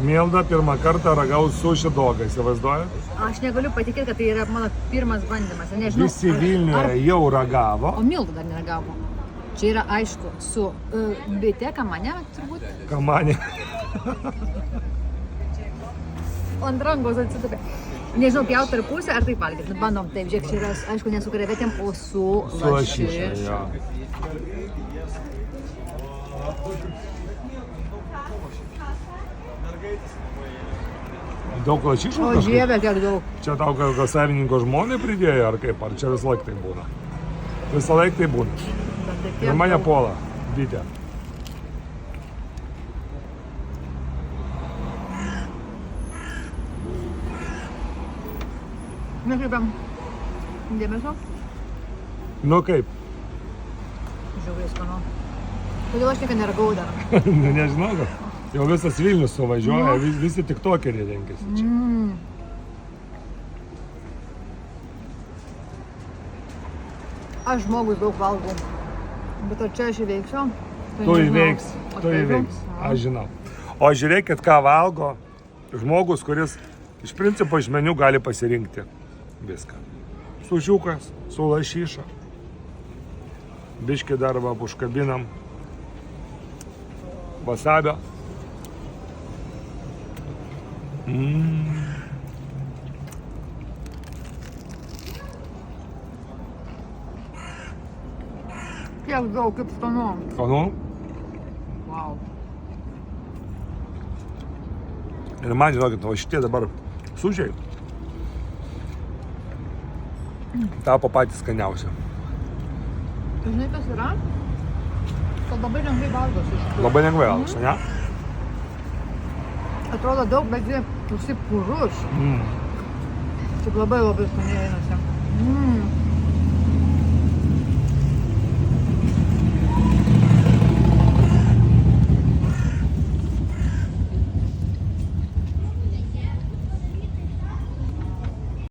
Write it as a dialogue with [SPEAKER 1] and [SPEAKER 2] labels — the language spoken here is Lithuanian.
[SPEAKER 1] Milda pirmą kartą ragaus sushi dogą, įsivaizduojat?
[SPEAKER 2] Aš negaliu patikėti, kad tai yra mano pirmas bandymas. Nežinau,
[SPEAKER 1] Visi Vilniuje jau ragavo.
[SPEAKER 2] O Milda dar neragavo. Čia yra aišku, su bite, kamane turbūt.
[SPEAKER 1] Kamanė.
[SPEAKER 2] Ant rankos atsitupė. Nežinau, pjaut per pusę ar taip valgyti. Bandom taip, žiūrėk, čia yra, aišku, ne su krevetėm, o su
[SPEAKER 1] Lašiša, jo. Daug lašišų
[SPEAKER 2] O
[SPEAKER 1] kažkaip?
[SPEAKER 2] žievė, kiek daug.
[SPEAKER 1] Čia tau gal savininko žmonai pridėjo ar kaip? Ar čia visą laiką tai būna? Visą laiką tai būna.
[SPEAKER 2] Bet tai kiek
[SPEAKER 1] Ir mane
[SPEAKER 2] daug.
[SPEAKER 1] puola, bitė.
[SPEAKER 2] Nekreipiam dėmesio.
[SPEAKER 1] Nu kaip?
[SPEAKER 2] Žiauriai skanu. Kodėl aš niekada neragau dar?
[SPEAKER 1] Nu, nežinau, kad jau visas Vilnius suvažiuoja, visi tik tokeriai renkasi čia.
[SPEAKER 2] Aš žmogus daug valgau. Bet ar čia aš įveiksiu? Tai
[SPEAKER 1] Tu
[SPEAKER 2] nežinau.
[SPEAKER 1] įveiks, tu
[SPEAKER 2] Atvažiuoju.
[SPEAKER 1] įveiks, aš žinau. O žiūrėkit, ką valgo žmogus, kuris iš principo iš meniu gali pasirinkti viską. Sušiukas, su lašiša. Biškį dar va užkabinam. Vasabio.
[SPEAKER 2] Kiek daug, kaip skanu.
[SPEAKER 1] Skanu.
[SPEAKER 2] Wow.
[SPEAKER 1] Ir man, žinokit, o šitie dabar sušiai tapo patys skaniausi.
[SPEAKER 2] Žinai, kas yra? Kad labai lengvai valgosi iš tikrųjų.
[SPEAKER 1] Labai lengvai valgosi, ne?
[SPEAKER 2] Atrodo daug, bet jis toksai purus. Taip labai labai skaniai einasi.